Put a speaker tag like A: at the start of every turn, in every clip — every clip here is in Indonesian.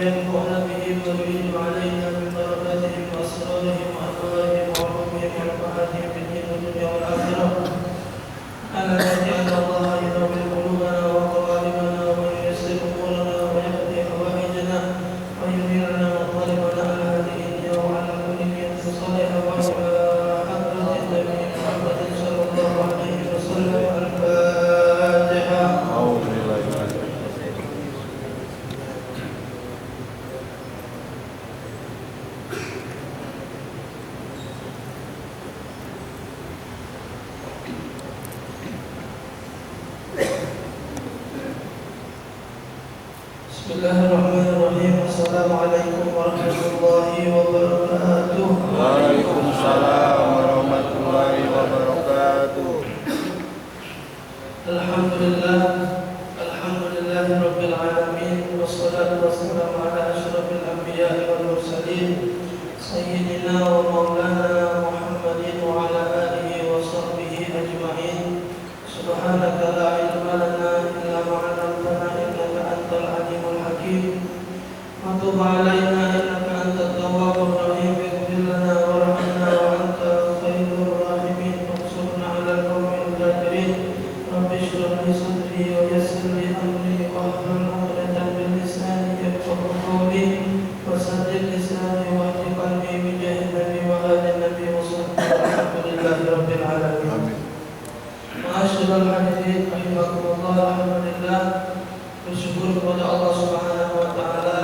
A: ينفعون به ويريد علينا من بركاتهم وأسرارهم وأنوارهم وعلومهم ونفعاتهم في الدين والدنيا والآخرة. ألا نجعل الله ينور قلوبنا وقوالبنا وييسر أمورنا ويقضي حوائجنا وينيرنا مطالبنا على هذه الدنيا وعلى كل نية صالحة وعلى حضرة النبي محمد صلى الله عليه وسلم. الفاتحة. Bismillahirrahmanirrahim. Assalamualaikum warahmatullahi wabarakatuh.
B: Waalaikumsalam warahmatullahi wabarakatuh.
A: Alhamdulillah, alhamdulillahi rabbil alamin, wassalatu wassalamu ala asyrafil anbiya'i wal mursalin sayyidina wa maulana Muhammadin wa ala alihi wa sahbihi ajma'in. Subhanaka la ilma lana illa ma 'allamtana innaka antal alimul hakim. Wa tub 'alaina innaka antat tawwabur rahim. Ighfir lana warhamna wa anta khairur rahimin. Wansurna 'alal qawmil kafirin. Rabbi shrah li sadri wa yassir li amri wahlul 'uqdatam min lisani yafqahu qawli wa saddid lisani wa hdi qalbi bi jahi nabi wa ali nabi wa sallallahu alhamdulillahi rabbil alamin. Amin. Ma'asyiral hadirin rahimakumullah, alhamdulillah, bersyukur kepada Allah Subhanahu wa taala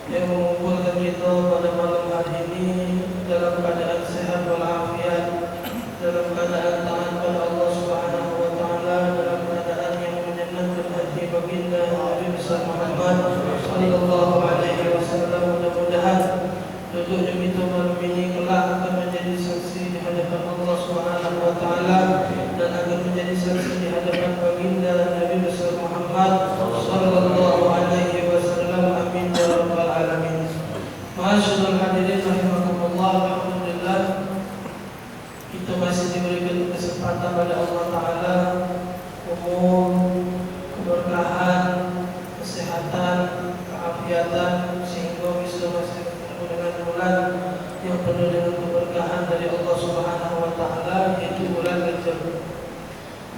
A: yang mengumpulkan kita pada malam hari ini dalam keadaan sehat walafiat, dalam keadaan taat pada Allah Subhanahu wa taala, dalam keadaan yang menyenangkan hati baginda Nabi besar Muhammad sallallahu alaihi wasallam. Mudah-mudahan duduk demi kita malam ini kelak akan menjadi saksi di hadapan Allah Subhanahu wa taala dan akan menjadi saksi di hadapan baginda Nabi besar Muhammad sallallahu alaihi wasallam. Amin ya rabbal alamin. Ma'asyiral hadirin rahimakumullah, alhamdulillah, kita masih diberikan kesempatan pada Allah taala umur, keberkahan, kesehatan, keafiatan sehingga bisa masih bertemu dengan bulan yang penuh dengan keberkahan dari Allah Subhanahu wa taala, yaitu bulan Rajab.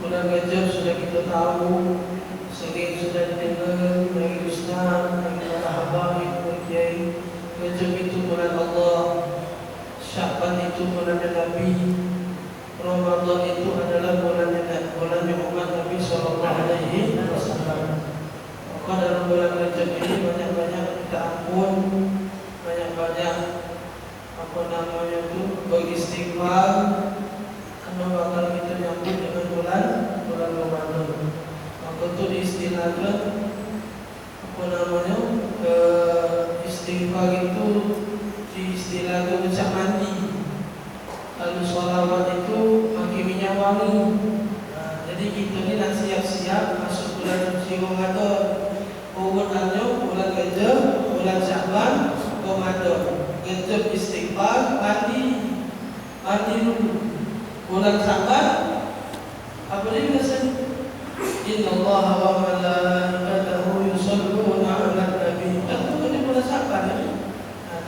A: Bulan Rajab sudah kita tahu, sering sudah didengar dari ustaz, dari para habaib, dari kiai. Rajab itu bulan Allah, Sya'ban itu bulan Nabi, Ramadan itu adalah bulan umat Nabi sallallahu alaihi wasallam. Maka dalam bulan Rajab ini banyak-banyak minta ampun, banyak-banyak beristighfar, karena bakal kita nyambut dengan bulan Ramadan. Maka itu diistilahkan istighfar itu diistilahkan macam mandi. Lalu sholawat itu pakai minyak wangi. Jadi kita ni nak siap-siap masuk bulan suci Ramadan. Urutannya bulan Rajab, bulan Sya'ban, Ramadan. Rajab istighfar, mandi dulu. Bulan Sya'ban apa dia rasanya? Innallaha wa malaikatahu yusholluna 'alan nabi. Itu di bulan Sya'ban ya.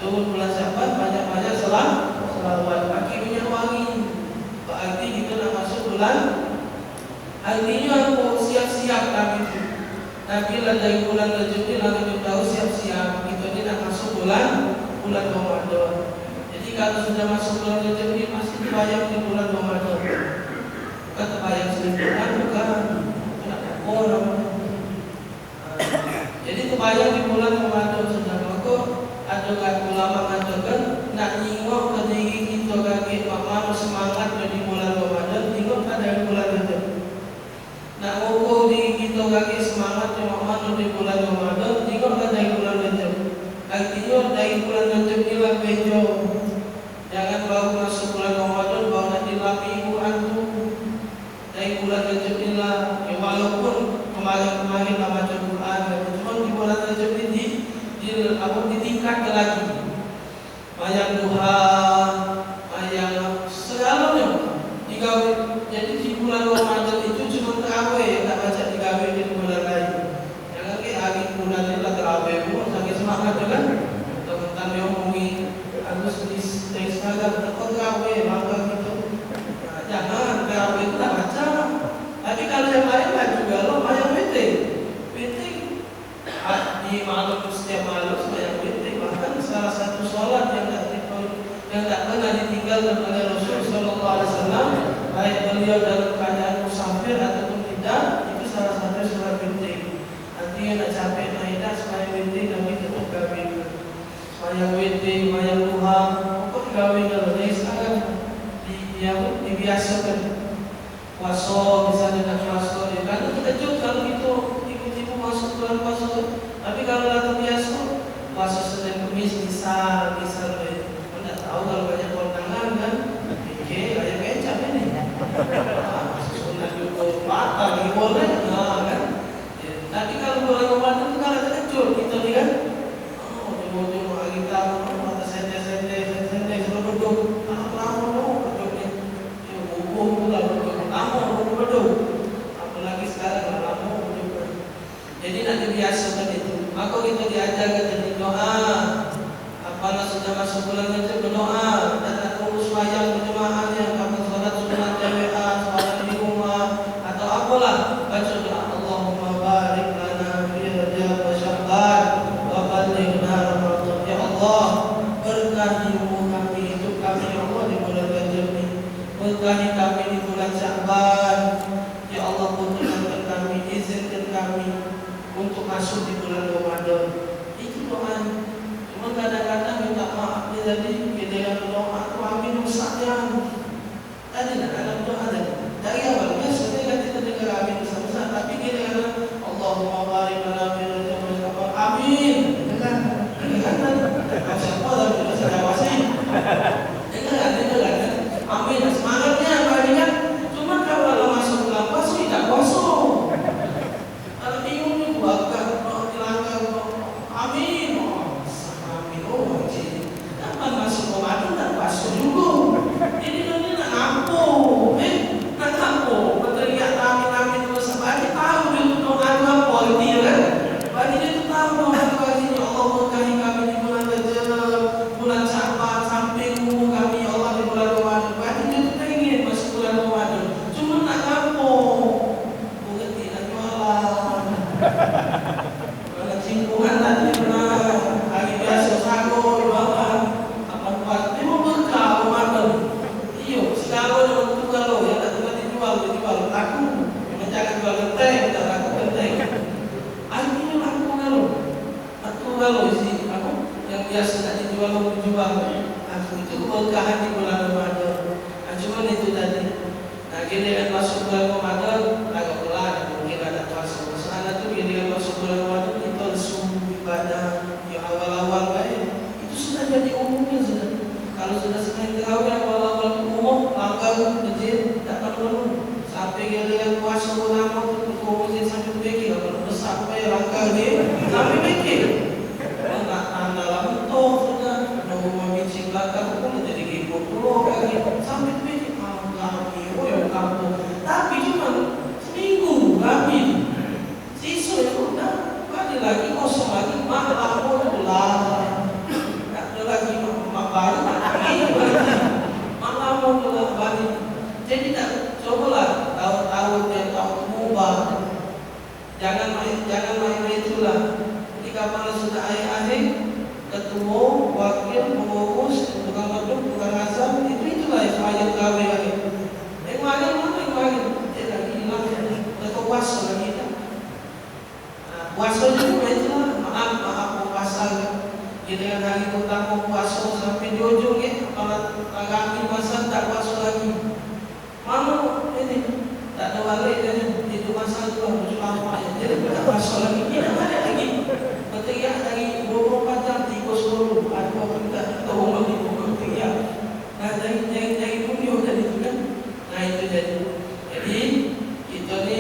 A: Turun bulan Sya'ban banyak-banyak selawat, pakai minyak wangi. Berarti kita nak masuk bulan. Artinya aku siap-siap kami itu. Nabi lah dari bulan Rajab ni lalu kita tahu siap-siap. Kita ni nak masuk bulan Ramadan. Jadi kalau sudah masuk bulan Rajab ni masih terbayang di bulan Ramadan. Bukan terbayang selingkuhan, bukan orang. Jadi terbayang di bulan Ramadan sudah. Maka ada ulama mengatakan nak tengok ke diri kita lagi makna semangat di bulan Ramadan, tengok pada bulan Rajab. Nak ukur diri kita lagi semangat makna di bulan Ramadan, tengok pada bulan Rajab. Artinya dari bulan Rajab inilah bejo. Jangan baru masuk bulan Ramadan baru nak dilami ibu antu. Dari bulan Rajab inilah, walaupun kemarin baca Quran, cuma di bulan Rajab ini ditingkatkan lagi. Banyak duha, Nabi malam setiap malam sembahyang witir, bahkan salah satu sholat yang tak pernah ditinggalkan oleh Rasul Sallallahu Alaihi Wasallam, baik beliau dalam keadaan musafir ataupun tidak, itu salah satu sholat witir. Artinya nak capek nak sembahyang witir kami tetap kawin, sembahyang witir, sembahyang duha, pokok kawin kalau dari sekarang dibiasakan. Puasa misalnya nak puasa, kan kita jauh kalau itu tiba-tiba masuk bulan puasa. Tapi kalau dah terbiasa, puasa Senin Kamis misal tidak tahu kalau banyak kondangan kan, kayak kecap ini. Sunat juga patah lagi boleh, kan. Tapi kalau bulan Ramadan itu kan ada kecil kita ni kan. Jom-jom kita mata sente suruh duduk. Lama duduk ni. Bubuh pula duduk. Lama duduk. Apalagi sekarang lama duduk. Jadi nak dibiasakan itu. Maka kita diajarkan jadi doa. Apabila sudah masuk bulan Rajab berdoa dan nak urus sembahyang berjemaah yang kamu solat sunat jamaah, solat di rumah atau apalah, baca doa Allahumma barik lana fi Rajab wa Sya'ban wa ballighna Ramadan. Ya Allah, berkahi umur kami, hidup kami ya Allah di bulan Rajab ini. Berkahi kami di bulan Sya'ban. Ya Allah, perkenankan kami, izinkan kami untuk masuk di bulan Ramadan. Itu doa. Cuma kadang-kadang minta maaf ni tadi kita yang doa tu amin usahnya. Tadi nak dalam doa tadi. Dari awal biasanya kita dengar amin usah-usah, tapi kita kata Allahumma barik lana fi Rajab wa Sya'ban. Amin. Dengar. Siapa dah bahasa Jawa sih? Dengar. Amin. Semangatnya banyak. Cuma kalau masuk bulan puasa tidak puasa. Kalau bingung ni buatkan amin. Kapan masuk Ramadan tak puasa juga. Jadi dia nak ngampung, nak ngampung. Berteriak amin terus sampai dia tahu dia tu doa tu apa dia kan. Bagi dia tu tahu doa tu artinya Allah berkahi kami di bulan Rajab, bulan Sya'ban sampai umur kami Allah di bulan Ramadan. Bagi dia tu ingin masuk bulan Ramadan. Cuma nak ngampung. Berhenti nak jualan. Kalau cimpungan tadi pernah hari biasa sago jualan. Memang berkah Ramadan. Iyo, sekarang orang tu kalau yang tak pernah dijual laku. Memang jangan jual genteng, tak laku genteng. Akhirnya laku kalau isi apa yang biasa tak dijual aku itu keberkahan di bulan Ramadan. Cuma itu tadi. Nah, giliran masuk bulan Ramadan agak pelan, mungkin ada puasa. Sana tu giliran masuk bulan Ramadan kita sungguh ibadah yang awal-awal baik. Itu sudah jadi umumnya sudah. Kalau sudah sembahyang tarawih awal-awal umum, langgar masjid tak perlu. Sampai giliran puasa lama tu masjid sampai pagi, kalau besar sampai langgar ni sampai pagi. Nak anda lama tu sudah, nak rumah bincang belakang pun jadi gibur puluh lagi sampai pagi. Kami, yang kampung. Tapi cuma seminggu kami. Siswa itu dah balik lagi kosong lagi, malam pun adalah. Lagi baru malam mau balik. Jadi tak cobalah tahun-tahun yang tahun mubah. Jangan main itulah. Jadi kapan sudah akhir ketua, wakil, pengurus, tukang meduk, tukang asam, itulah yang sembahyang tarawih lagi. Yang lain lagi hilang. Tetap puasa lagi tak. Puasa juga itulah. Maaf puasa. Dengan hari pertama puasa sampai di ujung kalau kami puasa tak puasa lagi. Mana ini tak ada balik kan? Itu masa tu lama jadi tak puasa lagi. Tidak ada lagi. Berteriak dari 24 jam 3:10. Ada orang tak tahu lagi berteriak. Nah dari punya tadi tu kan. Nah itu jadi kita ni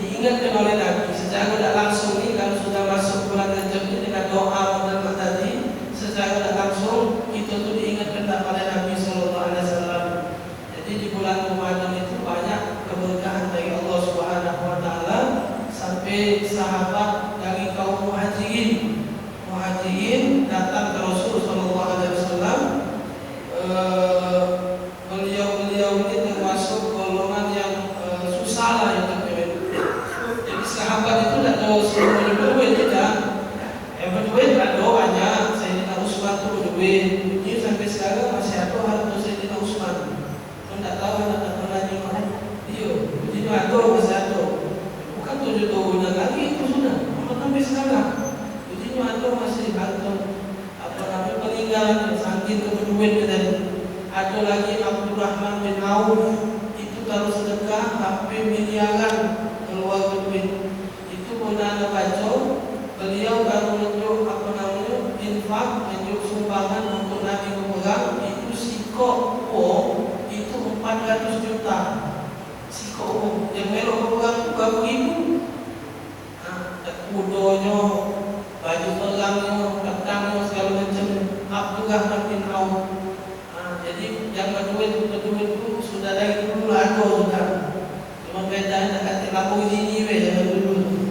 A: diingatkan oleh Nabi secara tak langsung ni kalau sudah masuk bulan Rajab ni dengan doa tadi. Secara tak langsung kita tu diingatkan oleh Nabi Sallallahu Alaihi Wasallam. Jadi di bulan Ramadan itu banyak keberkahan dari Allah Subhanahu Wa Taala sampai sahabat dari Ada lagi Abdurrahman bin Auf, itu kalau sedekah hampir miliaran keluar duit. Itu pun ada baca, beliau kalau menunjuk infak, menunjuk sumbangan untuk Nabi berperang, itu sikok itu 400 juta. Sikok yang melok berperang itu berapa ribu? Kudonya, baju perangnya, pedangnya, segala macam. Abdurrahman bin Auf. Jadi yang berduit itu sudah dari dulu ada sudah. Cuma beda nak kata lapor sini jangan dulu.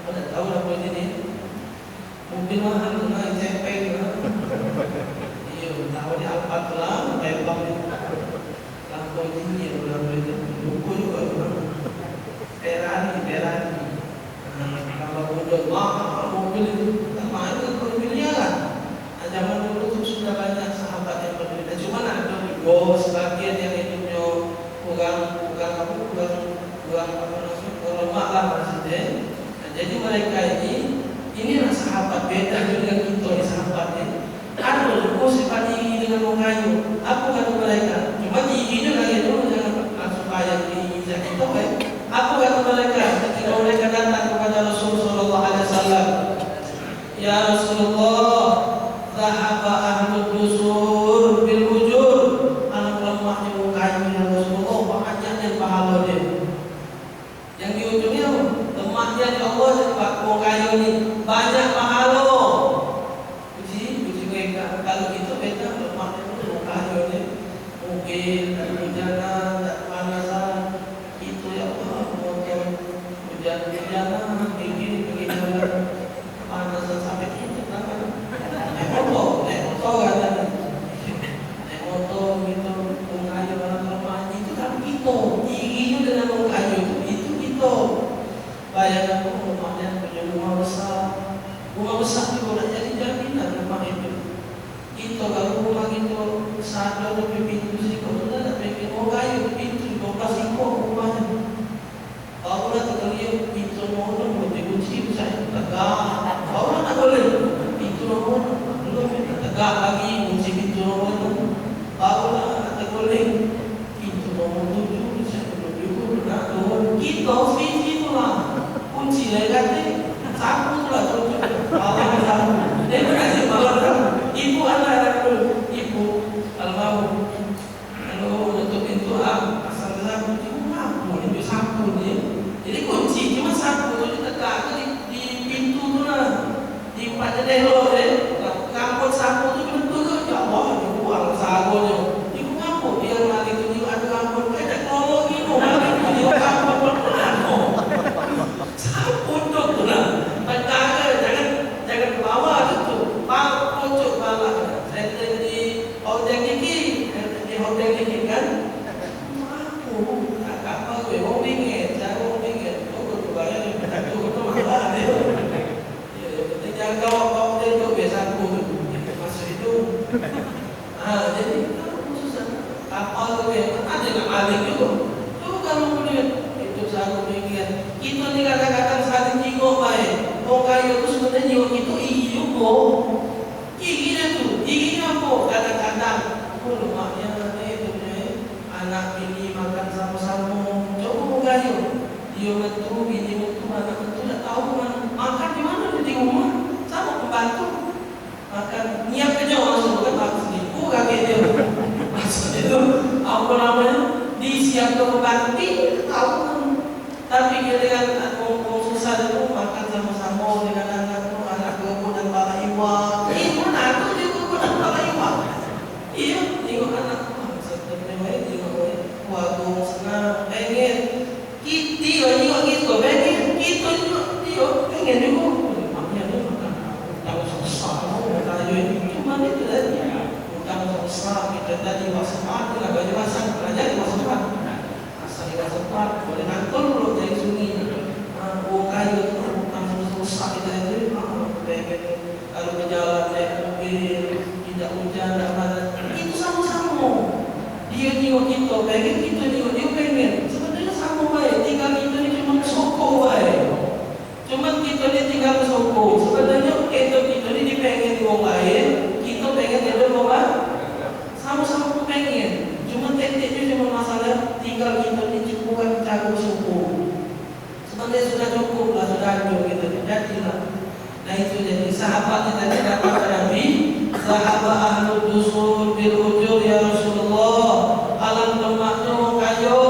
A: Pada tahu lapor sini. Mungkin mahal nak CP lah. Iya, tahu di Alphard lah, tembak ni. Lapor sini lapor itu. Buku juga. Perani. Kalau udah mahal mobil itu, tak mahal kalau miliaran. Zaman dulu tu sudah banyak sahabat yang berbeda. Cuma ada juga sebagian yang hidupnya kurang lemah lah maksudnya. Jadi mereka inilah sahabat beda dengan kita di sahabat ini. Ada juga sifat iri dengan orang kayu. Apa kata mereka? Cuma irinya lagi dulu jangan langsung bayar iri kita. Apa kata mereka? Ketika mereka datang kepada Rasulullah SAW, ya Rasulullah, zahaba ahlul dusur bil ujur. Anak lemahnya kayu ya Rasulullah, banyaknya pahala dia. Yang di ujungnya lemahnya Allah sebab kayu ni banyak pahala. Puji mereka. Kalau kita beda lemahnya kayu ni mungkin tak hujanan, tak panasan. Itu ya Allah, hujan-hujanan, tinggi jalan panasan sampai kita kan. Motor kan, motor gitu, kayu orang lemah itu kan kita, irinya dengan orang kayu itu kita. Bayangkan rumahnya punya rumah besar juga nak jadi jaminan rumah itu. Kita kalau rumah kita satu lebih pintu sih, kalau nak bikin orang kayu pintu 12 ekor rumahnya. Kalau nak terlihat pintu nomor dikunci saya tegak, kalau nak boleh pintu nomor tegak lagi kunci pintu nomor. Kalau nak tergoleng pintu nomor 7 bisa dulu nak turun. Kita pintu itulah kunci lagi sapu lah turun. Kalau sapu, dia kasih malam. Ibu anak ibu almarhum kalau untuk pintu asal sapu itu mampu ini sapu dia. Jadi kunci cuma sapu tu ditegak di pintu tu lah, di empat jendela dia. Kampung sapu tu betul ya Allah, buang sagonya. Ibu ngapo dia lagi tu dia ada kampung ada kolong ibu lagi dia kampung sapu tu lah. Jangan bawa tu. Pak pojok bawah. Saya di hotel gigi kan. Aku apa gue mau bingit, jangan bingit. Aku bayar aku mahal dia. Jangan kau dia tu biasa aku masuk itu. Jadi susah. Apa gue ada nak balik juga. Tu kalau boleh itu saya bingit. Itu ni kata-kata saling jingok baik. Orang kaya tu sebenarnya jingok itu juga. Irinya apa? Kadang-kadang rumahnya anak bini makan sama-sama. Coba mengayu. Dia betul, bini betul, anak betul. Tak tahu makan di mana di rumah. Sama pembantu. Makan niat kerja langsung kan tak selingkuh kaki dia. Maksudnya itu apa namanya? Disiapkan pembantu. Tahu kan. Tapi dia dengan orang susah itu makan sama-sama dengan anak kebun dan bala iwa. Mana aku dia kebun dan bala iwa. Iya, tengok anak. Waktu senang, pengen kita juga gitu, pengen kita juga pengen juga. Maknya dia makan tak susah, kayu ini cuma itu saja. Tak susah kita tadi waspada, nak baju basah, belajar waspada. Asal waspada, boleh ngantor dulu dari sungai. Kayu itu tak susah kita itu. Pengen kalau berjalan naik mobil, tidak hujan, tak panas, itu sama-sama. Dia tengok kita, pengen kita tengok dia pengen. Sebenarnya sama baik. Tinggal kita ni cuma sokong baik. Cuma kita ni tinggal sokong. Sebenarnya kita ni dipengen orang lain. Kita pengen dia orang lain. Sama-sama pengen, cuma titiknya cuma masalah tinggal kita dicukupkan cakup suku. Sebenarnya sudah cukup lah, sudah ada gitu, jadilah. Nah itu jadi sahabatnya tadi datang ke Nabi, sahabat ahlu dusul bil ujur ya Rasulullah, alam lemaknya kayo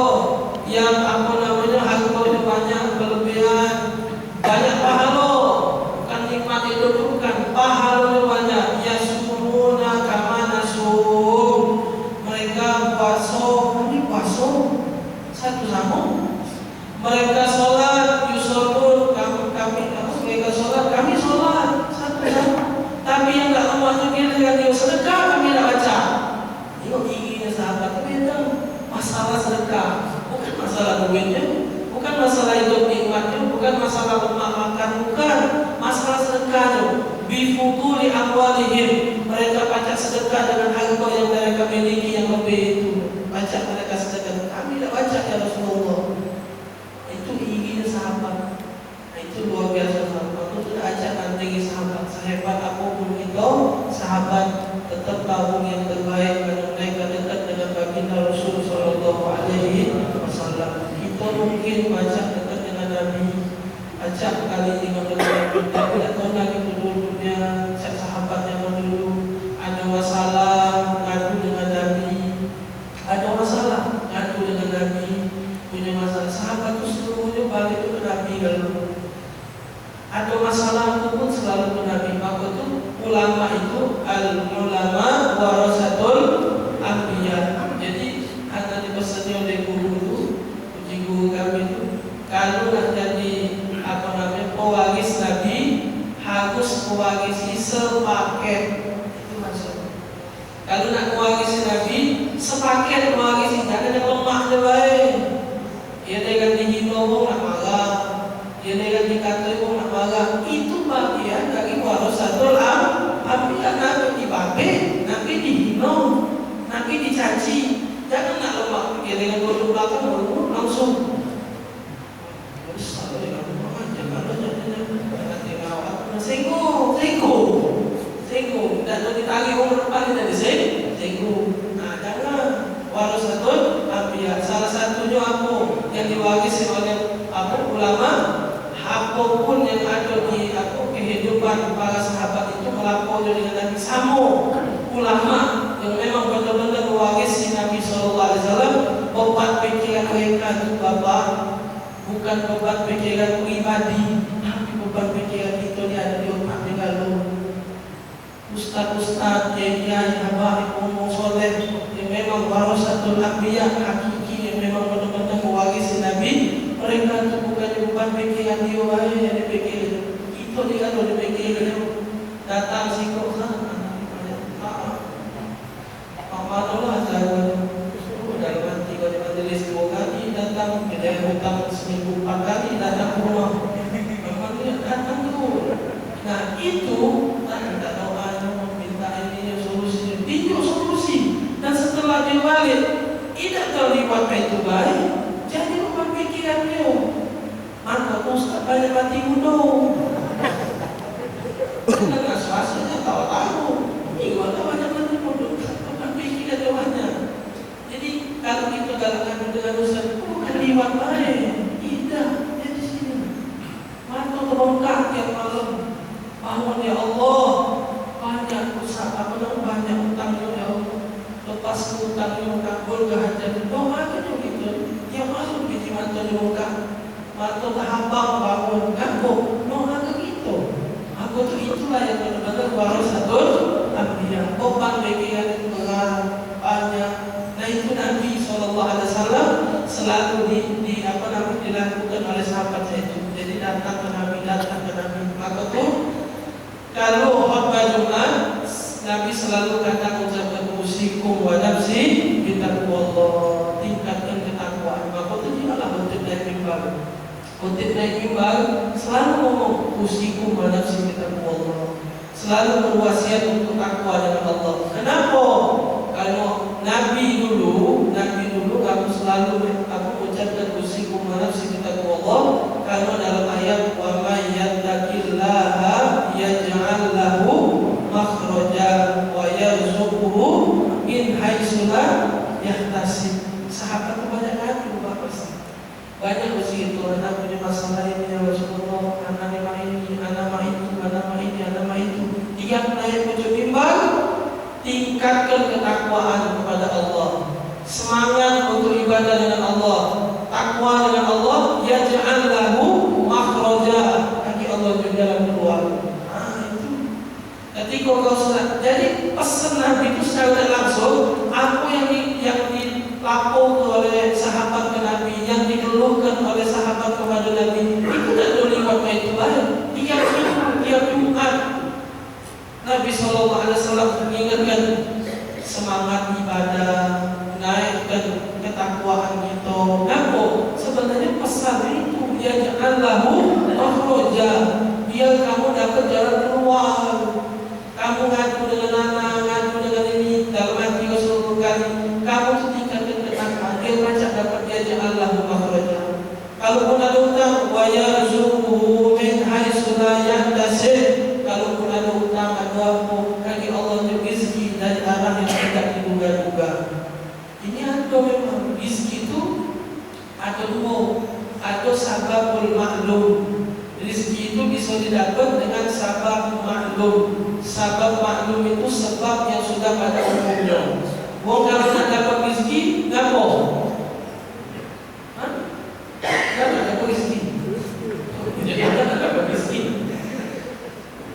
A: yang apa namanya harganya banyak berlebihan, banyak pahala, bukan nikmat itu bukan pahalanya banyak. Ya sumuna kama nasum, mereka puasa, kami puasa satu sama. Mereka sholat, yusolun, kami mereka sholat, kami sholat satu sama. Tapi yang tak memasuki dengan dia sedekah kami tak baca. Tengok giginya sahabat beda. Masalah sedekah bukan masalah duitnya, bukan masalah hidup nikmatnya, bukan masalah lemak makan, bukan masalah sedekahnya. Bifuduli amwalihim, mereka baca sedekah dengan harta yang mereka miliki yang lebih itu. Baca mereka sedekah, kami tak baca ya Rasulullah. Sahabat, nah, itu luar biasa sahabat. Itu sudah ajakan tinggi sahabat. Sehebat apapun itu, sahabat tetap tahu yang terbaik karena mereka dekat dengan baginda Rasul Sallallahu Alaihi Wasallam. Kita mungkin baca dekat dengan Nabi, baca kali 15 tapi tidak tahu lagi dulu-dulunya sahabat yang dulu ada masalah ngadu dengan Nabi, ada masalah ngadu dengan Nabi, punya masalah. Sahabat itu seluruhnya balik ke Nabi kalau ada masalah pun selalu ke Nabi. Maka itu ulama itu al-ulama warasatul anbiya. Jadi akan dipesannya oleh guru kami itu kalau nak jadi apa namanya pewaris Nabi harus mewarisi sepaket. Itu maksudnya. Kalau nak mewarisi Nabi sepaket mewarisi, jangan yang lemah je baik. Dia dengan dihina pun nak marah, dia dengan dikata pun nak marah. Itu bagian dari warasatul anbiya. Nabi dibabe, Nabi dihina, Nabi dicaci. Jangan nak lemah. Dia dengan duduk belakang langsung. Singgung, dan kalau ditarik orang depan tidak disinggung. Nah, jangan. Warasatul anbiya. Salah satunya apa yang diwarisi oleh ulama, apapun yang ada di kehidupan para sahabat itu melaporkan dengan Nabi. Sama ulama yang memang benar-benar mewarisi Nabi Sallallahu Alaihi Wasallam, beban pikiran mereka itu bapak, bukan beban pikiran pribadi, tapi beban pikiran itu ada di umat kalau ustaz-ustaz, kiai-kiai, habaib, umum soleh yang memang warasatul anbiya hakiki, yang memang benar-benar mewarisi Nabi. Mereka itu bukan beban pikiran dia yang dipikir. Itu dia kalau dipikir datang si kok sana Pamanolah saya dalam hati kalau majelis 2 kali datang, kita hutang seminggu 4 kali datang ke rumah. Memang dia datang tu. Nah itu tak doa meminta ini solusi, tinjau solusi. Dan setelah dia balik, tidak terlibat itu baik, jadi beban pikiran dia. Maka ustaz banyak mati gunung. Karena suasanya tahu-tahu, ini gua banyak mati gunung. Beban pikiran dia banyak. Jadi kalau kita galakkan dengan ustaz, bukan libat baik, tidak. Jadi sini, mata terbongkar tiap malam. Bahwa ya Allah banyak usaha banyak utangnya ya Allah, lepas utangnya kabul ke hajat doa gitu gitu. Dia masuk di mata dibuka, mata terhambang bangun kabul doa gitu. Aku tuh itulah yang benar-benar warasatul anbiya. Beban pikiran itu berat banyak. Nah itu Nabi SAW selalu dilakukan oleh sahabat itu. Jadi datang ke Nabi. Maka tuh kalau khutbah Jumat, Nabi selalu kata ucapkan usikum wa nafsi bitaqwallah, tingkatkan ketakwaan. Maka itu janganlah khutbah naik mimbar. Khutbah naik mimbar selalu ngomong usikum wa nafsi bitaqwallah, selalu berwasiat untuk takwa dengan Allah. Kenapa? Kalau Nabi dulu kamu selalu ucapkan usikum wa nafsi bitaqwallah, karena dalam ayat wa may yattaqillaha yaj'al lahu makhraja wa yarzuquhu min haitsu la Banyak begitu, anak punya masalah ini ya Rasulullah, anak ini, anak itu. Tiap naik pucuk mimbar, tingkatkan ketakwaan kepada Allah, semangat untuk ibadah dengan Allah, takwa dengan Allah. Yaj'al lahu makhraja, bagi Allah juga jalan keluar. Itu ketika kau sudah, jadi pesan Nabi itu secara langsung apa yang dilaporkan oleh sahabat ke Nabi, yang dikeluhkan oleh sahabat kepada Nabi, itu tak boleh lewat itu lain. Tiap Jumat Nabi SAW mengingatkan semangat ibadah, naikkan ketakwaan kita. Kenapa? Sebenarnya pesan itu dia jangan lahu makhraja, biar kamu dapat jalan keluar. Kamu ngadu dengan anak, ngadu dengan ini, dalam hati Rasulullah kali, kamu tingkatkan ketakwaan, dia macam dapat dia jangan lahu makhraja. Kalaupun ada hutang, wa yarzuquhu min haitsu la yahtasib. Kalaupun ada hutang, ada apa, bagi Allah itu rezeki dari arah yang tidak diduga-duga. Ini ada memang rezeki itu ada dua, ada sababul maklum. Rezeki itu bisa didapat dengan sabab maklum. Sabab maklum itu sebab yang sudah pada umumnya. Wong kalau nak dapat rezeki, ngapo? Kenapa dapat rezeki? Jadi kita tak dapat rezeki.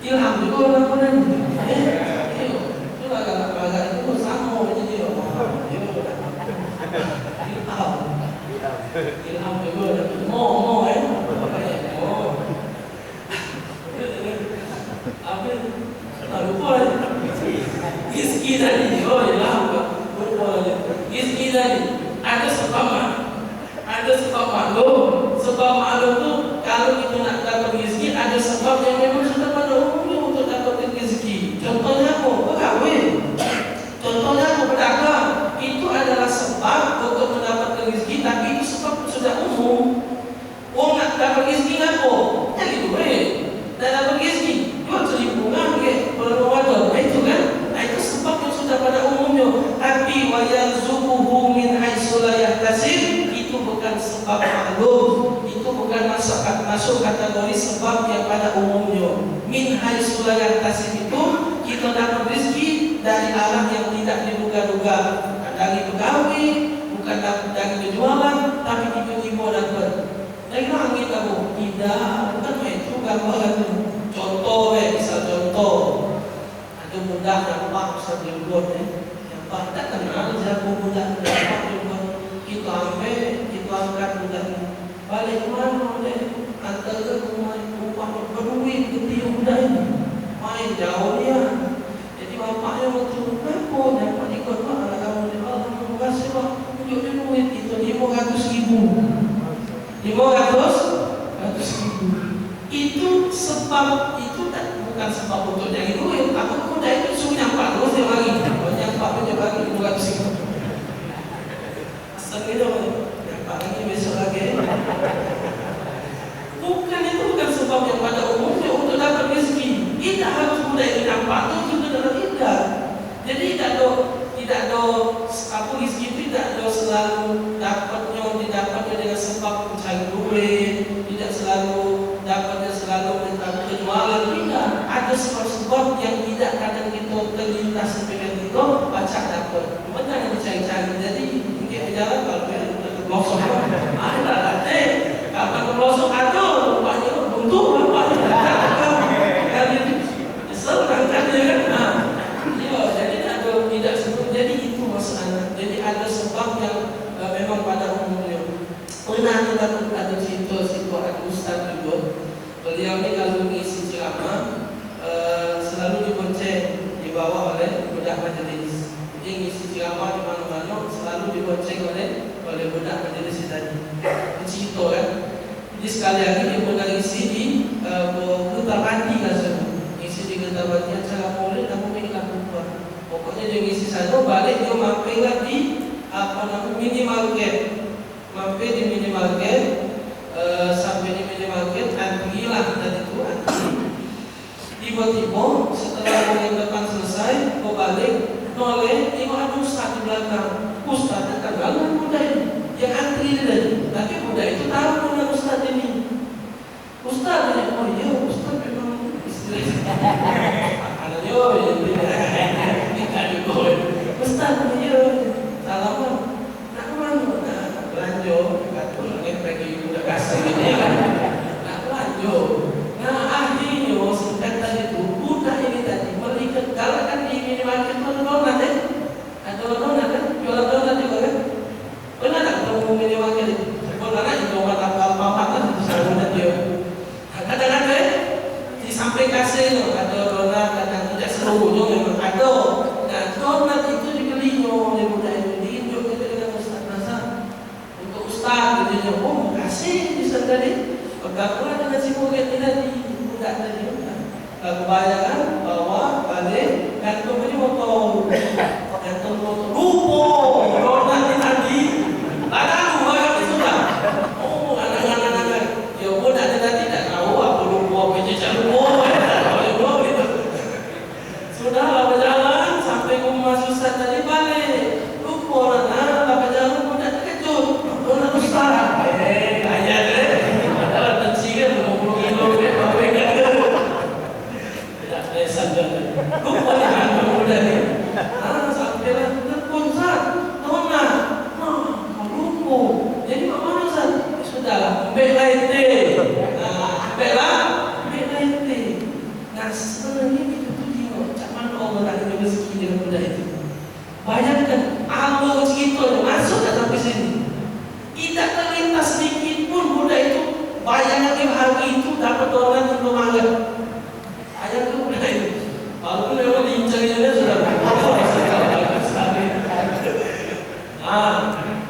A: Ilham juga orang pernah. Itu agak itu sama jadi orang. Ilham juga. Mau rezeki tadi, rezeki tadi ada sebab maklum tu kalau kita nak dapat rezeki ada sebab yang memang sudah pada umumnya untuk dapat rezeki. Contohnya apa? Berkahwin. Contohnya apa? Berdagang. Itu adalah sebab untuk mendapatkan rezeki, tapi itu sebab sudah umum. Orang nak dapat rezeki apa? Cari duit. Dan dapat rezeki jual celimpungan ke berwadah. Itu kan? Itu sebab yang sudah pada umumnya. Tapi wa yarzuquhu min haitsu la yahtasib, itu bukan sebab maklum. Itu bukan masuk kategori sebab yang pada umumnya. Min haitsu la yahtasib itu kita dapat rezeki dari arah yang tidak diduga-duga. Bukan dari pegawai, bukan dari penjualan, tapi tiba-tiba dapat. Dari langit kamu tidak, bukan itu gambaran. Contoh, misal contoh, ada budak nampak Ustaz Jenggot, nampak tak kenal siapa budak nampak Jenggot. Kita ambil, kita angkat budak ini balik ke mana deh? Antar ke rumah berduit ketiga budak ini main jauh dia. Jadi bapaknya waktu kenapa dapat ikut pak anak kamu ni? Terima kasih pak, tunjuk dia duit itu 500,000. 500,000 itu sebab, itu tak, bukan sebab untuk jadi duit. Aku muda itu suruh nyampak terus dia lagi, nyampak dia lagi 500,000. Asal dia nyampak lagi besok lagi. Bukan, itu bukan sebab yang pada umumnya untuk dapat rezeki. Tidak harus muda itu nyampak itu juga dalam tidak. Jadi tidak ada apa rezeki itu tidak ada selalu didapatnya dengan sebab mencari duit, tidak selalu dapatnya selalu dengan penjualan. Tidak, ada sebab-sebab yang tidak kadang kita terlintas dengan kita baca dapat. Mana yang dicari-cari. Jadi mungkin berjalan kalau dia terlosok ada kapan terlosok ada rupanya untuk rupanya kali nyesel kan dia kan. Jadi tidak sebut. Jadi itu masalah. Jadi ada sebab yang memang pada umumnya. Pernah kita ada cerita ada ustaz juga. Beliau ni kalau mengisi ceramah selalu dibonceng, dibawa oleh budak majelis. Jadi mengisi ceramah di mana-mana selalu dibonceng oleh budak majelis tadi. Cerita kan. Jadi sekali lagi dia pernah isi di Getar Bandi kan semua. Isi di Getar Bandi acara maulid dan mungkin lakukan. Pokoknya dia ngisi sana, balik dia mampir di minimarket. Mampir di minimarket, sampai di minimarket, antrilah tadi itu antri. Tiba-tiba setelah pengecekan selesai, kau balik, noleh, tengok ada ustaz di belakang. Ustaz tak kenal muda ini. yang antri tadi. Tapi budak itu tahu dengan Ustaz ini. Ustaz ini, oh iya Ustaz memang istilahnya. Ada dia, kita juga. Ustaz iya, salaman. Nak kemana? Nak belanja. Kata orang pergi budak kasih ini kan. Nak belanja. Nah akhirnya singkat tadi itu budak ini tadi melihat kalau kan di minimarket itu ada donat ya. Ada donat kan, jualan donat juga kan. Pernah tak ketemu minimarket itu? Sebenarnya itu donat apa-apa kan itu sama dia. Kadang-kadang di samping kasih ada donat, kadang tidak seluruhnya memang ada. Nah donat itu dibelinya oleh budak itu diinjok itu dengan Ustaz Nazar. Untuk Ustaz dia oh kasih di sana tadi. Bergabung dengan si murid ini tadi budak tadi. Lalu bayangkan bahwa balik gantung ini motor, gantung motor, lupa donat ini tadi. Ada lupa itu sudah. Oh anak-anak ya budak tadi tidak tahu apa lupa pencecar lupa. Sudah berjalan sampai rumah Ustaz tadi balik. Lupa orang lah berjalan budak terkejut. Donat Ustaz. Kaya deh. Padahal tensinya 20 kilo deh. Tidak ada sadar. Lupa dengan budak ni. Sampai lah telepon Ustaz. Donat. Lupa. Jadi mak mana Ustaz? Sudahlah. Ambil lain teh. Ambil lain teh. Nah sebenarnya kita tu tengok macam mana Allah nak beri rezeki dengan budak itu. Bayangkan Allah kita masuk dah sampai sini. Tidak terlintas sedikit pun budak itu. Bayangkan hari itu dapat donat untuk makan. Bayangkan budak itu. Walaupun memang diincarnya dia sudah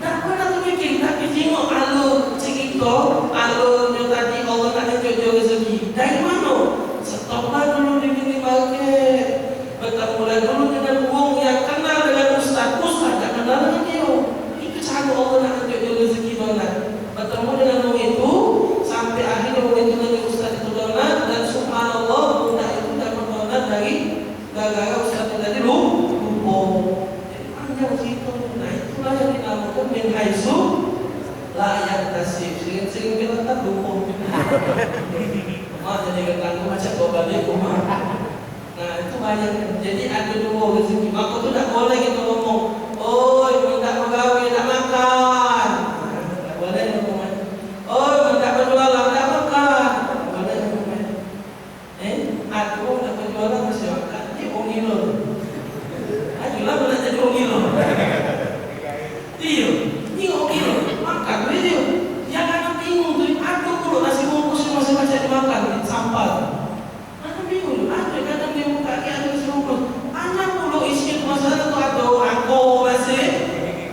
A: tak pernah terfikir. Tapi tengok Allah cerita Allah tadi Allah nak tunjuk rezeki. Dari mana? Stoplah dulu di minimarket. Bertemulah dulu dengan uang yang kenal dengan Ustaz. Ustaz tak kenal dengan dia. Itu cara Allah nak tunjuk rezeki donat. Bertemu dengan orang itu sampai akhirnya orang itu dengan Ustaz itu donat dan subhanallah budak itu dapat donat dari gara-gara Ustaz itu tadi lupa. Jadi panjang cerita. Nah itulah yang dinamakan min haitsu la yahtasib. Sering-sering bilang tak lupa. Jadi ketangguh macam kau balik rumah. Nah itu banyak. Jadi ada dua rezeki. Maka tu tak boleh kita ngomong, oi minta pegawai tak makan. Tak boleh ngomong. Oi minta penjualan tak makan. Tak boleh ngomong. Aku nak penjualan masih makan. Dia orang gila. Ayolah nak jadi orang gila. Dia, ni orang gila. Makan dia. Jangan nak bingung tu. Ada pula nasi bungkus yang masih macam dimakan sampah. Ada bingung. Ada kadang dia buka lagi ada nasi bungkus. Anak pula isi masalah tu ada angkor masih.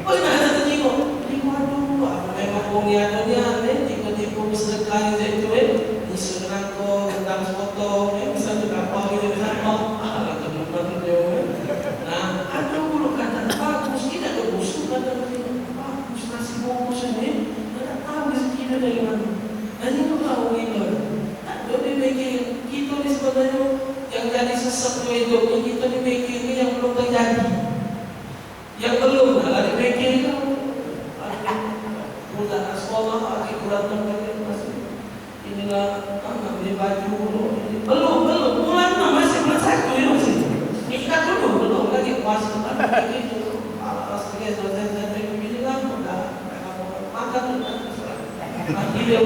A: Oh nak ada tengok. Waduh, apa memang orang ni ada ni. Tiba-tiba bersedekah itu ni serangkor, tentang sepotong. Bisa tu apa gitu bersama. Alah tu belum dia. Nah, ada pula kata bagus tidak ada busuk kata bagus nasi bungkus ni. Tak tahu rezeki dia dari mana. Dan itu tahu kita. Tak boleh fikir kita ni sebenarnya yang jadi sesuatu hidup ni kita ni fikir ni yang belum terjadi. Yang belum lah dipikir itu. Budak sekolah, adik budak tempat masih inilah nak beli baju belum bulan 6 masih bulan 1 ini masih. Kita belum lagi masih tak fikir itu. Alas lagi selesai begini lah sudah makan sudah. Nanti dia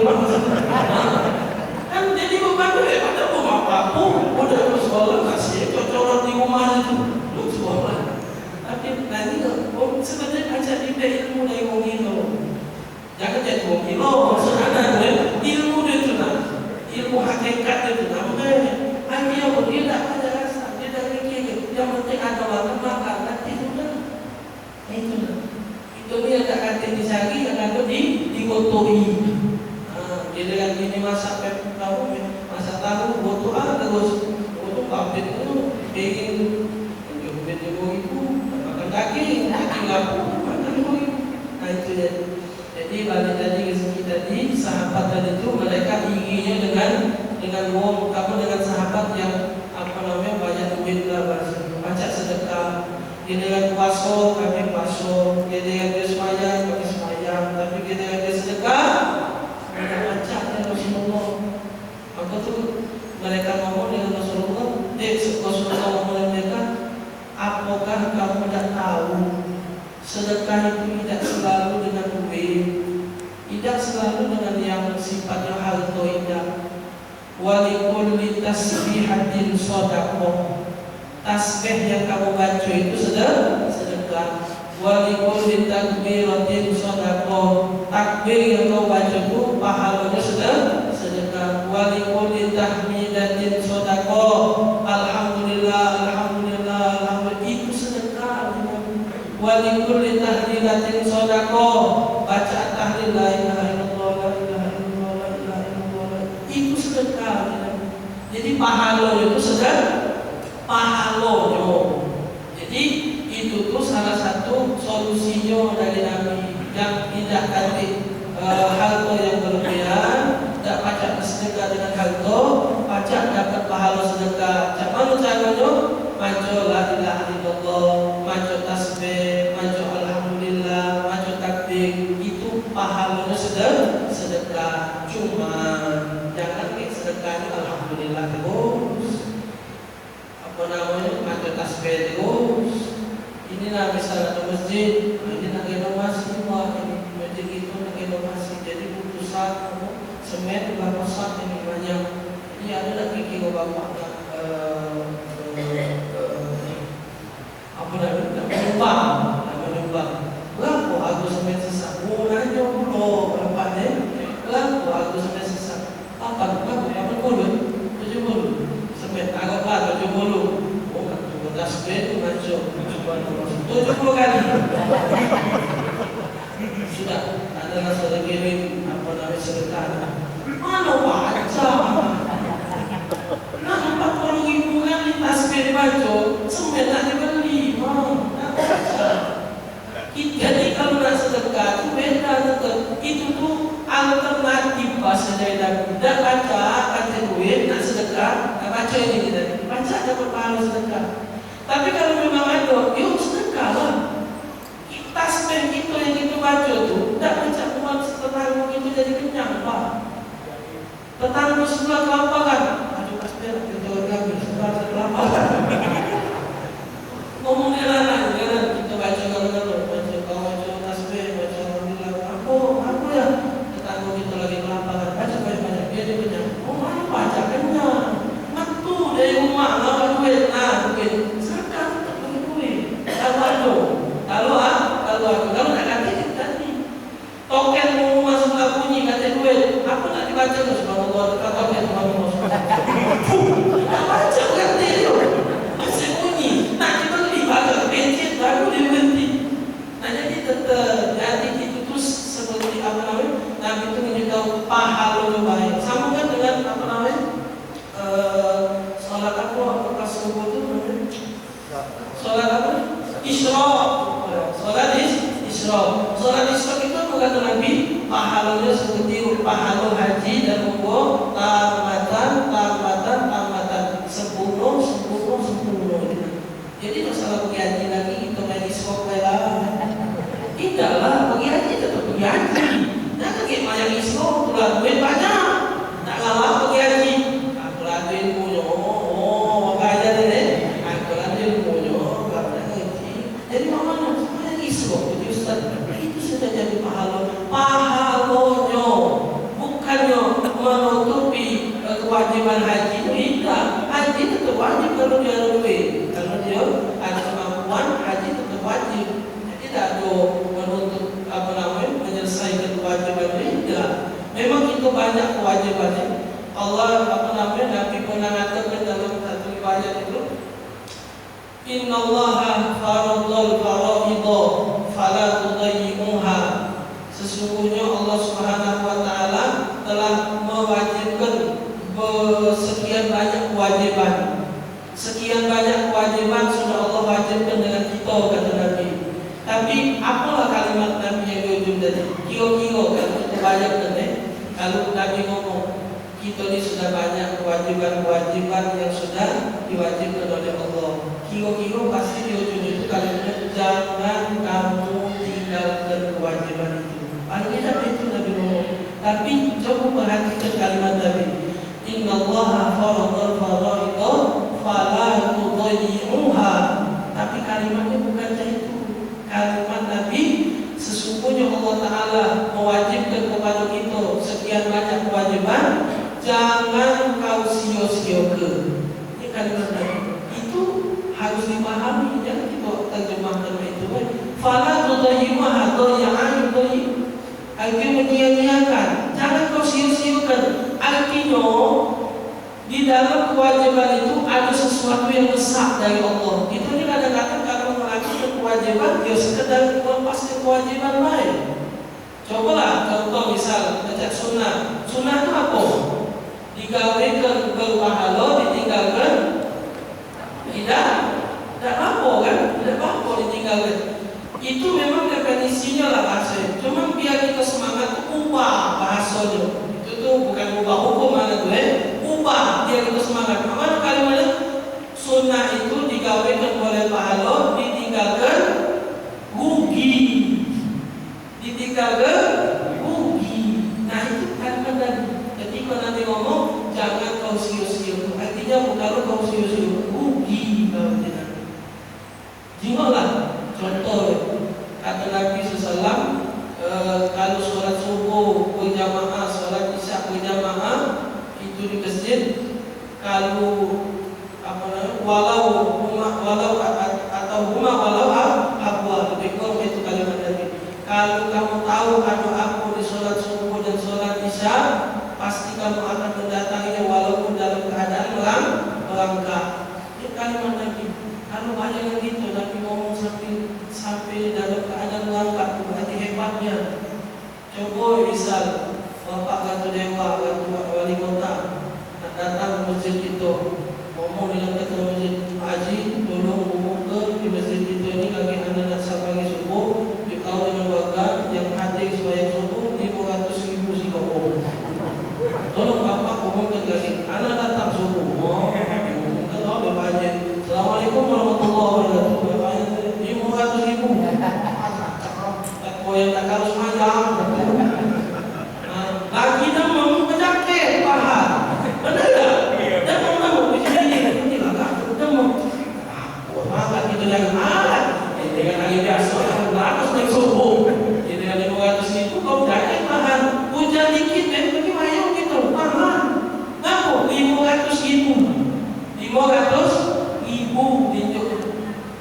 A: kan jadi beban tu pada rumah papu udah sekolah kasih cocoran di rumah itu lu sekolah tapi nanti sebenarnya ajar dia ilmu dari orang itu jangan jadi orang kilo maksudnya ilmu dia tu nak ilmu hakikat dia tu nak hanya dia tak ada rasa dia tak fikir yang penting ada makan nanti sudah itu dia tak kata dicari yang ada digotori. Dia dengan ini masak tahu, masak tahu, goto terus goto kapit itu, bikin itu, makan daging lapu, makan itu. Nah itu ya. Jadi balik tadi rezeki tadi, sahabat tadi itu mereka inginnya dengan wong, kamu dengan sahabat yang banyak duit lah, banyak sedekah. Dia dengan puasa, kami puasa. Dia dengan dia semayang, kami semayang. kamu tidak tahu, sedekah itu tidak selalu dengan duit, tidak selalu dengan yang sifatnya harta indah. Walikulli tasbihatin shadaqah. Tasbih yang kamu baca itu sedekah. Walikulli takbiratin shadaqah. Takbir yang kau baca itu pahalanya sedekah. Walikulli tahmidatin shadaqah. Alhamdulillah, alhamdulillah, alhamdulillah, itu sedekah. Walikulli tahlilatin shadaqah. Bacaan tahlil la ilaha illallah, la ilaha illallah, la ilaha illallah, itu sedekah. Jadi pahalanya itu pahalanya. Jadi itu tuh salah satu solusinya dari Nabi yang tidak tadi harta yang berlebihan, tidak pacak bersedekah dengan harta, pacak dapat pahala sedekah. Mana caranya? Maca la ilaha illallah, maca tasbih, maca alhamdulillah, maca takbir, itu pahalanya sedekah. Cuma jangan sedekahnya alhamdulillah terus, apa namanya, maca tasbih terus. Inilah misalnya di masjid, ini nak renovasi, wah ini masjid itu nak renovasi, jadi butuh semen berapa sak ini banyak. Ini ada lagi kira bapak apa namanya, menyumbang. Berapa harga semen sesak? Nanya dulu berapanya? Berapa harga semen sesak? Berapa 80? 70 semen. Agaklah 70. Oh, kan 17 semen macam 70 kali. Sudah ada rasa kirim apa namanya sedekah. Mana baca? Nah, 40.000 kali tasbih dibaca, semen tak dibeli. Jadi kalau nak sedekah itu beda tetap. Itu tuh alternatif bahasa dari tidak baca ada duit nak sedekah, nak baca ini kita baca dapat pahala sedekah. Tapi kalau memang ada, yuk sedekah lah. Tasbih itu yang kita baca tuh tidak baca buat tetangga itu jadi kenyang pak. Tetangga sebelah kelaparan, aduh tasbih lah kita lagi sebelah kelaparan. Ngomongnya lah, kita baca kalau baca tasbih, baca alhamdulillah, apa ya? Tetangga kita lagi kelaparan, baca banyak-banyak dia kenyang. Oh mana baca kenyang? Mantu dari rumah nggak duit, duit. Sekarang tetap bagi duit. Kalau nak ganti ganti. Token rumah sebelah bunyi ganti duit. Apa nak dibaca tu subhanallah dekat token rumah rumah. Tak baca ganti tu. Masih bunyi. Nak dibeli baca pencet baru dia berhenti. Nah jadi tetap jadi itu terus seperti apa namanya? Nabi itu menunjukkan pahala baik. Sambungkan dengan apa namanya? Salat apa pas subuh tu namanya? Salat apa? Isyraq. Salat Isyraq. Salat Isyraq itu kata Nabi pahalanya seperti pahala haji dan umroh tamatan 10. Jadi masalah pergi haji lagi itu main Isyraq lah. Tidaklah pergi haji tetap pergi haji. Jangan kayak mayang Isyraq tulah duit banyak. Tak kalah pergi haji. Aku duit punya. Makanya deh. Aku duit punya. Jadi mana sebenarnya Islam itu Ustaz itu sudah jadi pahalanya bukannya menutupi kewajiban haji. Tidak, haji tetap wajib kalau dia ada duit, kalau dia ada kemampuan haji tetap wajib. Jadi tidak ada menutup apa namanya menyelesaikan kewajiban. Tidak, memang itu banyak kewajibannya. Allah apa namanya Nabi pernah mengatakan dalam satu riwayat itu, Innallaha faradul faraidha fala tudayyi'uha. Sesungguhnya Allah Subhanahu wa taala telah mewajibkan sekian banyak kewajiban. Sekian banyak kewajiban sudah Allah wajibkan dengan kita kata Nabi. Tapi apalah kalimat Nabi yang diujung tadi? Kira-kira kalau kita banyak kan kalau Nabi ngomong kita ini sudah banyak kewajiban-kewajiban yang sudah diwajibkan oleh Allah. Kira-kira pasti di ujung itu kalimatnya jangan kamu tinggalkan kewajiban itu. Paling tidak itu Nabi ngomong. Tapi coba perhatikan kalimat Nabi. Innallaha faradul faraidha fala tudayyi'uha. Tapi kalimatnya bukan kalimat Nabi. Itu harus dipahami, jangan kita terjemahkan itu baik. Fala tudayyi'uha dhayya'an yudayyi'. Artinya menyia-nyiakan, jangan kau sia-siakan. Artinya di dalam kewajiban itu ada sesuatu yang besar dari Allah. Itu ni kadang-kadang kalau melakukan kewajiban dia sekedar melepaskan kewajiban lain. Cobalah contoh misal baca sunnah. Sunnah itu apa? Digawekan berpahala, ditinggalkan tidak apa kan? Tidak apa ditinggalkan. Itu memang definisinya lah bahasa. Cuma biar kita semangat ubah bahasanya. Itu tuh bukan ubah hukum mana tuh ubah biar kita semangat. Mana kalimatnya? Sunnah itu digawekan oleh pahala, ditinggalkan rugi. Ditinggalkan rugi. Nah itu kalimat Nabi. Ketika Nabi ngomong jangan kau sia-sia. Artinya kalau kau sia-sia rugi kalau tidak. Jingolah contoh kata Nabi SAW, kalau sholat subuh berjamaah, sholat isya berjamaah itu di masjid, kalau walau abwa, lebih kurang itu kalimat Nabi. Kalau kamu tahu ada aku di sholat subuh dan sholat isya, pasti kamu akan mendatanginya walaupun dalam keadaan melangkah. Itu kalimat Nabi. Kalau banyak yang gitu, Nabi ngomong sampai dalam keadaan melangkah, berarti hebatnya. Coba misal Bapak Gatu Dewa, Gatu Wali Kota nak datang ke masjid itu, ngomong dengan ketua masjid, Haji tolong ngomong ke di masjid itu ini lagi anda nak sampai subuh, dikau dengan warga yang hadir supaya subuh 500.000 Singapura. Tolong Bapak ngomong ke lagi, anda datang subuh. Kalau berbahagia, Assalamualaikum warahmatullahi wabarakatuh. 500.000. Aku yang tak harus panjang. Lagi dah mau berjaket pahal. Benar tak? Dah mau di sini. Ini agak dah mau. Agak kita jangan alat. Dengan hari biasa yang bagus naik subuh. Jadi dengan 500.000 kau jaket pahal. Hujan dikit bagi mayang gitu. Pahal. Ngapa? 500.000. 500.000 dijuk.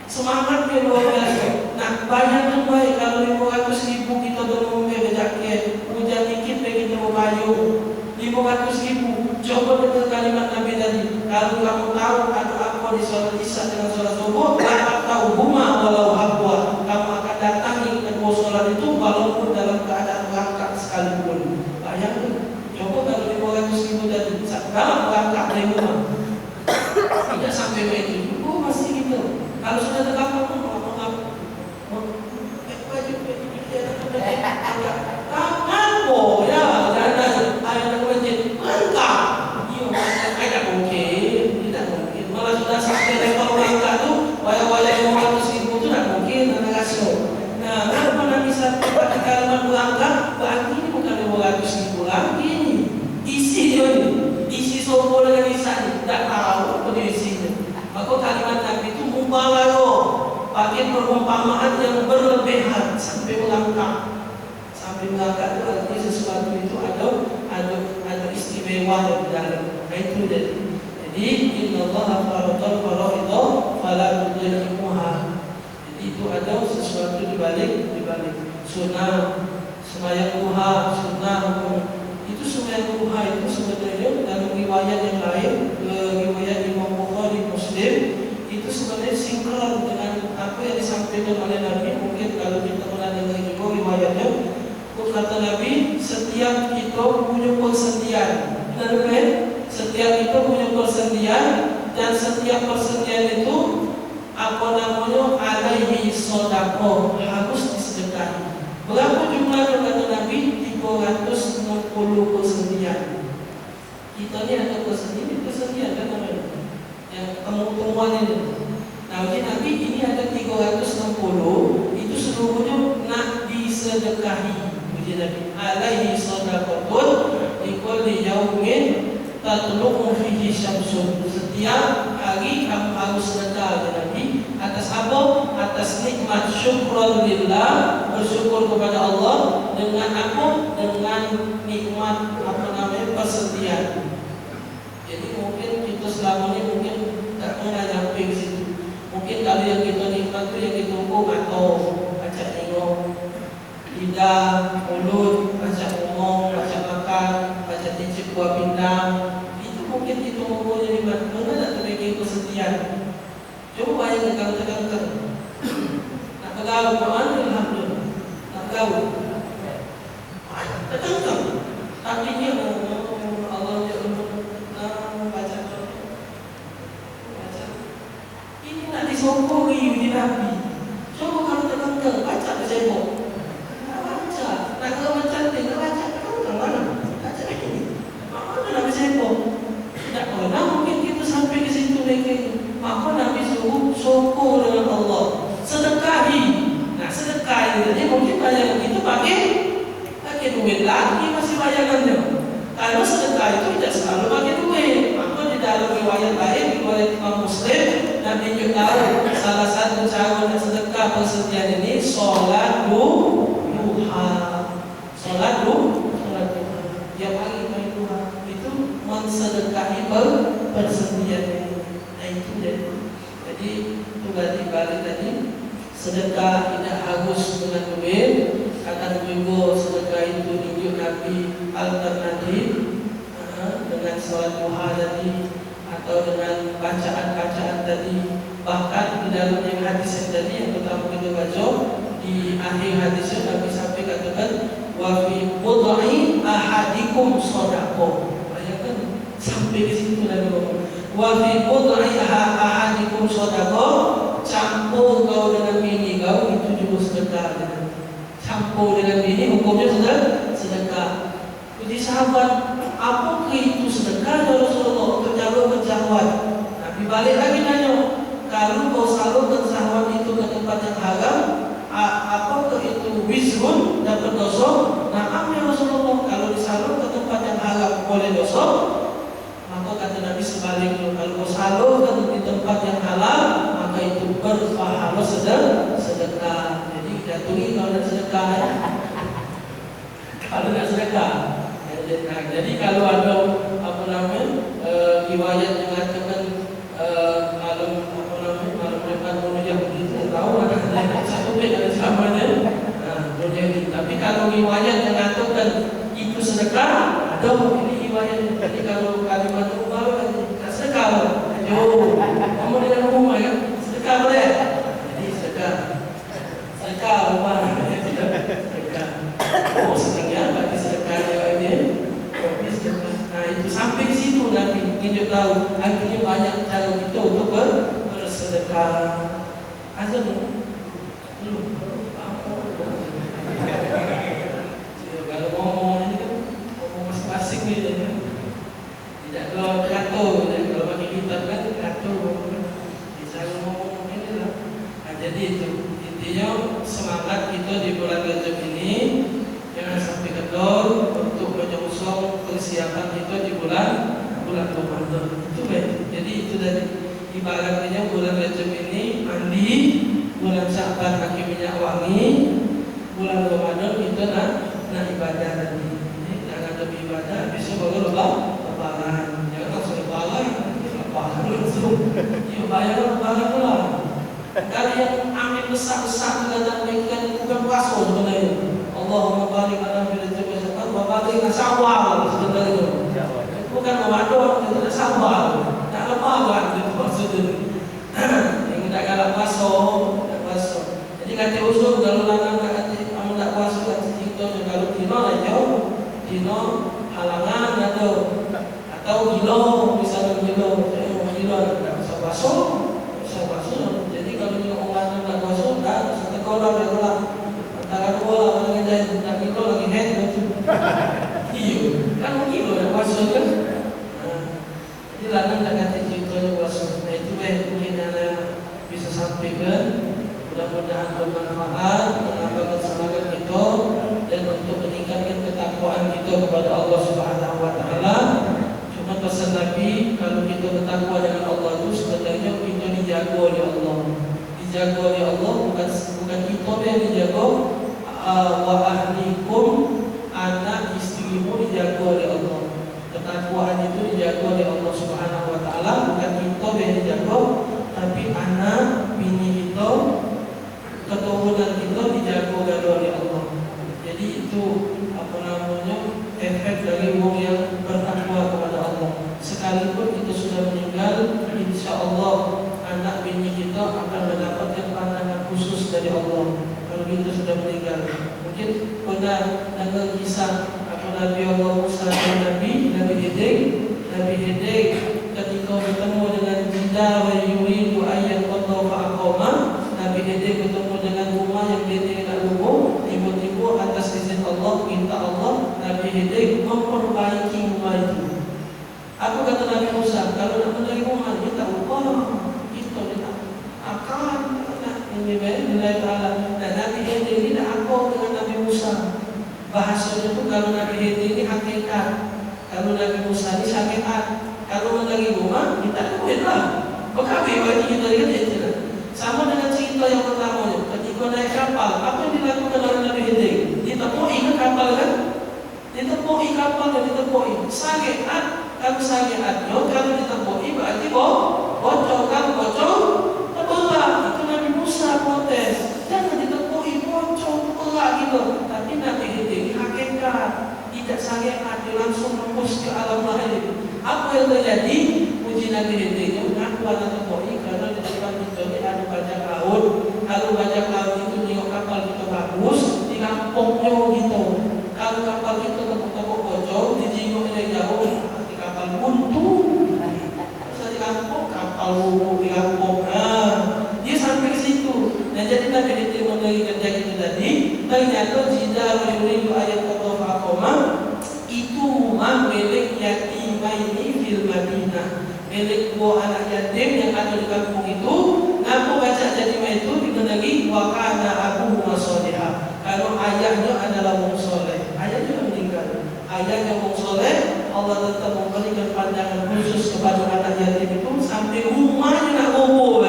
A: Semangatnya luar biasa. Nah, bayangkan baik kalau 500.000 kita belum pakai jaket, hujan dikit kita mau payung. 500.000. Coba dengar kalimat Nabi tadi. Kalau kamu tahu ada apa di sholat isya dengan sholat subuh, dapat tahu huma walau habwa. Kamu akan datangi kedua sholat itu walaupun dalam keadaan melangkah sekalipun. Bayangkan. Coba kalau 500.000 tadi dalam melangkah dari rumah. Tidak sampai begitu, masih gitu. Kalau sudah terlambat pun apa ya? Ada ayat masjid lengkap. Tidak mungkin. Malah sudah sampai level lengkap tu, wayang-wayang 500.000 tu tidak mungkin ada rasio. Nah, kenapa Nabi pakai kalimat berangkat? Berarti ini bukan 500.000 lagi. Isi dia ni, isi sopo dengan isya tidak tahu apa dia isinya. Maka kalimat Nabi itu mubalaghah, pakai perumpamaan yang berlebihan sampai melangkah. Sampai melangkah itu artinya sesuatu itu ada istimewa di dalam. Itu jadi innallaha faradha faraidah fala tudayyi'uha. Jadi itu ada sesuatu di balik sunnah, sembahyang duha, sunnah. Itu sembahyang duha itu sebenarnya dalam riwayat yang lain, riwayat Imam Bukhari, Muslim, itu sebenarnya sinkron dengan apa yang disampaikan oleh Nabi. Mungkin kalau kita pernah dengar juga riwayatnya, kata Nabi, setiap kita punya persendian. Benar kan? Setiap kita punya persendian, dan setiap persendian itu apa namanya alaihi sedekah, harus disedekahi. Berapa jumlahnya kata Nabi? 360 persendian. Kita ni ada persendian kan namanya, yang temuan ini. Nah, Nabi ini ada 360, itu seluruhnya nak disedekahi. Nabi alaihi sadaqatun likulli yaumin tatlu'u fihi syamsun. Setiap hari kamu harus sedekah Nabi atas apa? Atas nikmat syukran lillah, bersyukur kepada Allah dengan apa? Dengan nikmat apa namanya persendian. Jadi mungkin kita selama ini mungkin lagi kalau terkanker. Nak pegawai mana alhamdulillah. Nak pegawai. Terkanker. Tapi dia Allah dia baca. Ini nak disokong di Nabi. Coba kalau terkanker baca ke sibuk. Nak baca. Nak kalau cantik nak baca terkanker mana? Baca lagi. Mana nak sibuk? Tak pernah mungkin kita sampai ke situ lagi. Maka Nabi suruh syukur dengan Allah, sedekahi. Nah sedekah ini mungkin banyak kita pakai duit lagi masih bayangannya. Kalau sedekah itu tidak selalu pakai duit. Maka di dalam riwayat lain, riwayat Imam Muslim, Nabi juga salah satu cara sedekah persediaan ini sholat duha. Sholat duha. Dia pagi main duha itu mensedekahi persediaan ini. Nah itu jadi itu berarti balik tadi sedekah tidak harus dengan duit. Kata juga sedekah itu tunjuk Nabi alternatif dengan sholat duha tadi atau dengan bacaan-bacaan tadi. Bahkan di dalam yang hadis yang tadi yang pertama kita baca di akhir hadisnya Nabi sampai katakan wa fi bud'i ahadikum shadaqah. Bayangkan sampai di situ Nabi ngomong wa fi bud'i ahadikum shadaqah, campur kau dengan bini kau itu juga sedekah. Campur dengan bini hukumnya sedekah. Jadi sahabat, apa itu sedekah ya Rasulullah untuk jaga kejahatan? Nabi balik lagi nanya, kalau kau salurkan syahwat itu ke tempat yang haram, apakah itu wisrun dapat dosa? Naam ya Rasulullah, kalau disalur ke tempat yang haram boleh dosa. Maka kata Nabi sebaliknya, kalau kau salurkan di tempat yang halal, maka itu berpahala sedekah. Jadi jatuhi kalau nak sedekah. Kalau nak sedekah. Jadi kalau ada apa namanya riwayat yang mengatakan malam depan dunia begitu tahu ada satu bed ada samanya dunia ini. Tapi kalau riwayat yang mengatakan itu sedekah ada ini riwayat. Jadi kalau kalimat ubah tak sedekah. Yo, kamu dengan rumah ya sedekah boleh. Jadi sedekah rumah sedekah. Oh sedekah bagi sedekah ini. Nah itu sampai di situ Nabi tunjuk tahu akhirnya banyak cara kita untuk bersedekah. Ada belum? Kalau ngomong ini kan ngomong masing-masing ni tidak ada teratur. Kalau bagi kita kan teratur. Bisa ngomong ini lah. Jadi itu intinya semangat kita di bulan Rajab ini. Jangan sampai kendor untuk menyongsong persiapan kita di bulan Ramadan. Itu baik. Jadi itu dari ibaratnya bulan Rajab ini mandi, bulan Sya'ban pakai minyak wangi, bulan Ramadan kita nak ibadah tadi. Jangan lebih ibadah, besok baru lebaran. Jangan langsung lebaran langsung. Ya bayar lebaran pula. Kalau yang ambil besar-besar dan mereka bukan puasa sebenarnya. Allahumma barik lana fil rizqi wa barik lana syawal sebenarnya. Bukan Ramadan, itu syawal. Tak lebaran itu maksudnya. Yang tak galak puasa. Jadi kata usul kalau lanang kata kamu tak puasa kata kita kalau dino lah jauh. Dino halangan atau gilo misalnya gilo tak bisa puasa. Jadi kalau dia orang tak puasa tak sekolah dia antara dua orang yang tak kilo lagi head itu. Iya, kan kilo yang puasa kan. Jadi lanang tak kata kita puasa. Nah itu mungkin yang bisa sampaikan. Mudah-mudahan bermanfaat, menambahkan semangat kita dan untuk meningkatkan ketakwaan kita kepada Allah Subhanahu Wa Taala. Cuma pesan Nabi, kalau kita bertakwa dengan Allah itu sebenarnya kita dijaga oleh Allah. Dijaga oleh Allah bukan kita yang dijaga. Wa ahlikum, anak istrimu dijaga oleh Allah. Ketakwaan itu dijaga oleh Allah Subhanahu Wa Taala, bukan kita yang dijaga, tapi anak, bini kita, keturunan kita dijaga oleh Allah. Jadi itu apa namanya efek dari orang yang bertakwa kepada Allah. Sekalipun kita sudah meninggal, insya Allah anak bini kita akan Nabi itu sudah meninggal. Mungkin pernah dengar kisah apa Nabi Allah Musa dan Nabi Hidir. Nabi Hidir ketika bertemu dengan jidar wa yuridu ayyan qadha fa aqama. Nabi Hidir bertemu dengan rumah yang dia tidak lumpuh. Tiba-tiba atas izin Allah, minta Allah, Nabi Hidir memperbaiki rumah itu. Apa kata Nabi Musa? Kalau nak mencari rumah, dia tak lupa. Kita dia akan ini nilai Ta'ala. Dan Nabi Hidir ini tak akur dengan Nabi Musa. Bahasanya tu kalau Nabi Hidir ini hakikat, kalau Nabi Musa ini hakikat. Kalau mencari rumah, kita duit lah. Berkabih bagi kita dengan itu. Sama dengan cerita yang pertama, ketika naik kapal, apa yang dilakukan oleh Nabi Hidir? Ditepui ke kapal kan? Ditepui kapal dan ditepui. Sakiat, kalau sakiatnya, kalau ditepui berarti bocor, kalau bocor, terbelah. Itu Nabi Musa protes. Jangan ditepui bocor, terbelah gitu. Tapi Nabi Hidir hakikat, tidak sakiat, dia langsung tembus ke alam lahir. Apa yang terjadi? Puji Nabi Hidir mengaku anak terpoi karena di depan kita ini ada bajak laut. Kalau bajak laut itu tengok kapal kita bagus, di kampungnya gitu. Kalau kapal kita tepuk-tepuk bocor, dijingok dari jauh, di kapal buntu. Terus di kampung, kapal lumpuh di kampung. Dia sampai ke situ. Dan jadi Nabi Hidir memberi kerja itu tadi. Ternyata jidar yuridu ayat qadha fa itu rumah milik yatimaini fil Madinah, milik dua anak yatim yang ada di kampung itu. Ngaku baca yatimah itu dikenali wa kana abuhuma sholihah. Kalau ayahnya adalah wong soleh, ayahnya meninggal, ayahnya wong soleh, Allah tetap memberikan pandangan khusus kepada anak yatim itu sampai rumahnya nak roboh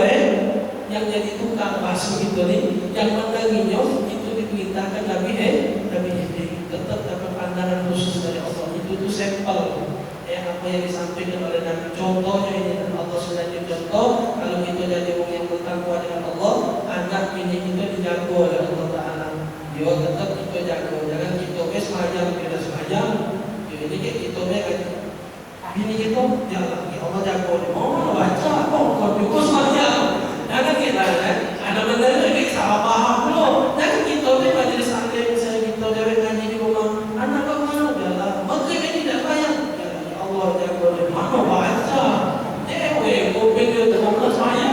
A: yang jadi tukang basuh itu nih, yang mendaginya itu diperintahkan Nabi Hidir tetap dapat pandangan khusus dari Allah. Itu sampel apa yang disampaikan oleh Nabi. Contohnya ini dan Allah sudah contoh. Kalau kita jadi orang yang bertakwa dengan Allah, anak bini kita dijaga oleh Allah Taala. Dia tetap kita jaga. Jangan kita sembahyang tidak sembahyang. Ini kita bini kita jalan. Allah jaga dia. Oh baca, kau juga sembahyang. Jangan kita ada benda lagi salah paham dulu. Jangan kita majelis taklim saya kita dari ngaji di rumah. Anak kau mana jalan? Maghrib tidak bayang. Allah jaga dia. Mana baca? Kopi dia terbuka saya.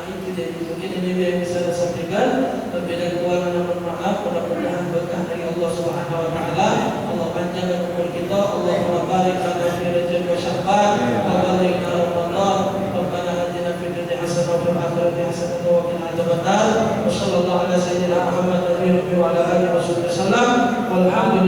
A: Itu jadi mungkin ini yang bisa saya sampaikan. Lebih dan kurang mohon maaf. Mudah-mudahan berkah dari Allah Subhanahu Wa Taala. Allah panjangkan umur kita. Allah barik lana fi Rajab wa Sya'ban. Wa barik lana Ramadan. Rabbana atina fid dunya hasanah wa fil akhirati hasanah wa qina adzabannar. Wassallallahu ala sayyidina Muhammad wa ala alihi wasallam. Walhamdulillah.